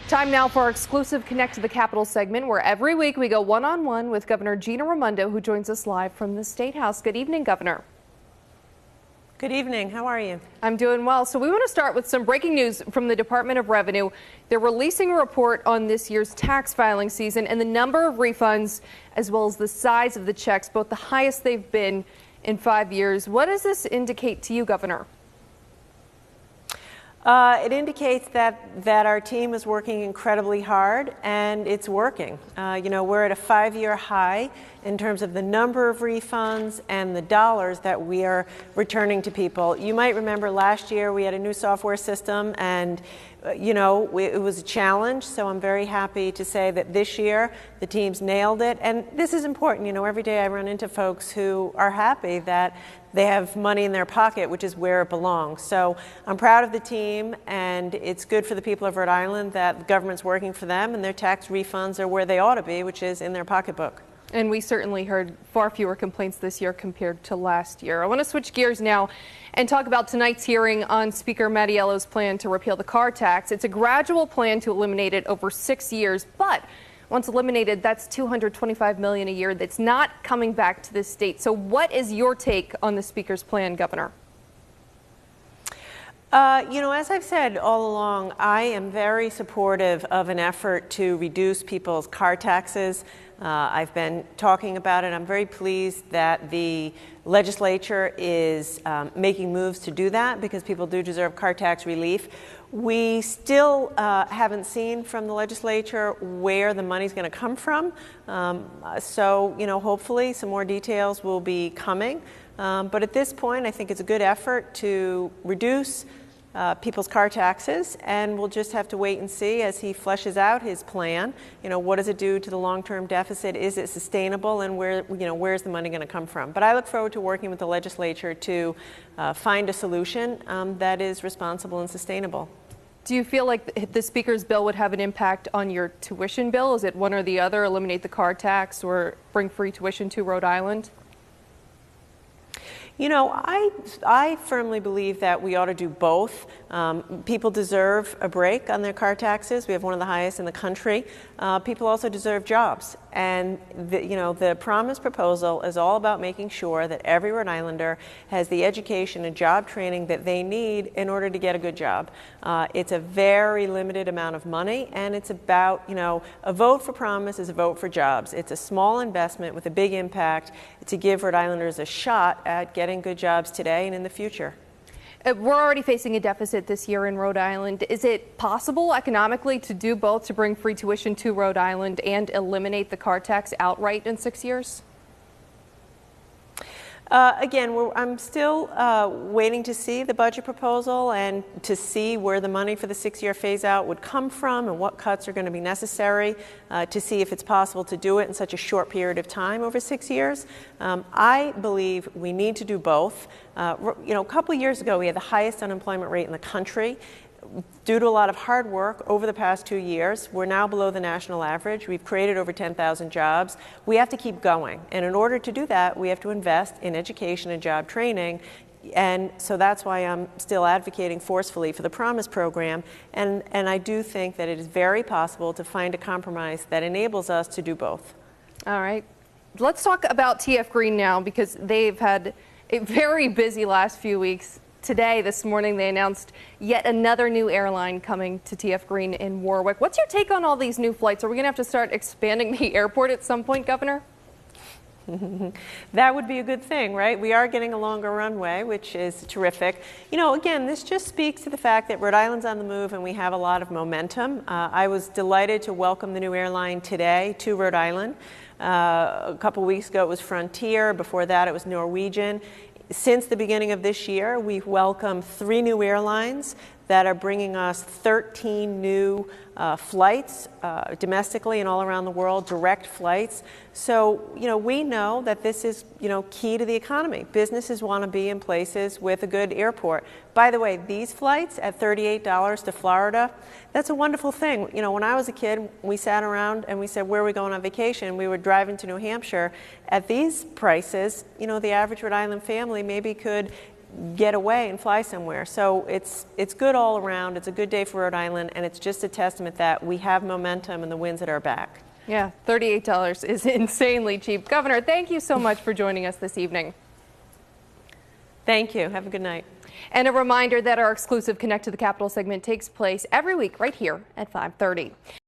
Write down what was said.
Time now for our exclusive Connect to the Capitol segment, where every week we go one-on-one with Governor Gina Raimondo, who joins us live from the State House. Good evening, Governor. Good evening. How are you? I'm doing well. So we want to start with some breaking news from the Department of Revenue. They're releasing a report on this year's tax filing season and the number of refunds, as well as the size of the checks, both the highest they've been in 5 years. What does this indicate to you, Governor? It indicates that our team is working incredibly hard, and it's working. We're at a 5-year high in terms of the number of refunds and the dollars that we are returning to people. You might remember last year we had a new software system, and it was a challenge, so I'm very happy to say that this year the teams nailed it. And this is important. Every day I run into folks who are happy that they have money in their pocket, which is where it belongs. So I'm proud of the team, and it's good for the people of Rhode Island that the government's working for them and their tax refunds are where they ought to be, which is in their pocketbook. And we certainly heard far fewer complaints this year compared to last year. I want to switch gears now and talk about tonight's hearing on Speaker Mattiello's plan to repeal the car tax. It's a gradual plan to eliminate it over 6 years, but once eliminated, that's $225 million a year that's not coming back to the state. So what is your take on the Speaker's plan, Governor? As I've said all along, I am very supportive of an effort to reduce people's car taxes. I've been talking about it. I'm very pleased that the legislature is making moves to do that, because people do deserve car tax relief. We still haven't seen from the legislature where the money's going to come from. Hopefully some more details will be coming. But at this point, I think it's a good effort to reduce people's car taxes, and we'll just have to wait and see as he fleshes out his plan. What does it do to the long-term deficit? Is it sustainable, and where's the money going to come from? But I look forward to working with the legislature to find a solution that is responsible and sustainable. Do you feel like the Speaker's bill would have an impact on your tuition bill? Is it one or the other, eliminate the car tax or bring free tuition to Rhode Island? I firmly believe that we ought to do both. People deserve a break on their car taxes. We have one of the highest in the country. People also deserve jobs. And the promise proposal is all about making sure that every Rhode Islander has the education and job training that they need in order to get a good job. It's a very limited amount of money, and it's about, a vote for promise is a vote for jobs. It's a small investment with a big impact to give Rhode Islanders a shot at getting good jobs today and in the future. We're already facing a deficit this year in Rhode Island. Is it possible economically to do both, to bring free tuition to Rhode Island and eliminate the car tax outright in 6 years? I'm still waiting to see the budget proposal and to see where the money for the 6-year phase-out would come from and what cuts are going to be necessary to see if it's possible to do it in such a short period of time over 6 years. I believe we need to do both. A couple of years ago, we had the highest unemployment rate in the country. Due to a lot of hard work over the past 2 years, we're now below the national average. We've created over 10,000 jobs. We have to keep going. And in order to do that, we have to invest in education and job training. And so that's why I'm still advocating forcefully for the Promise program. And I do think that it is very possible to find a compromise that enables us to do both. All right. Let's talk about TF Green now, because they've had a very busy last few weeks. Today, this morning, they announced yet another new airline coming to TF Green in Warwick. What's your take on all these new flights? Are we going to have to start expanding the airport at some point, Governor? That would be a good thing, right? We are getting a longer runway, which is terrific. Again, this just speaks to the fact that Rhode Island's on the move and we have a lot of momentum. I was delighted to welcome the new airline today to Rhode Island. A couple weeks ago, it was Frontier. Before that, it was Norwegian. Since the beginning of this year, we've welcomed 3 new airlines that are bringing us 13 new flights domestically and all around the world, direct flights. So, we know that this is, key to the economy. Businesses want to be in places with a good airport. By the way, these flights at $38 to Florida, that's a wonderful thing. When I was a kid, we sat around and we said, where are we going on vacation? We were driving to New Hampshire. At these prices, the average Rhode Island family maybe could get away and fly somewhere. So it's good all around. It's a good day for Rhode Island, and it's just a testament that we have momentum and the wind's at our back. Yeah, $38 is insanely cheap. Governor, thank you so much for joining us this evening. Thank you. Have a good night. And a reminder that our exclusive Connect to the Capitol segment takes place every week right here at 5:30.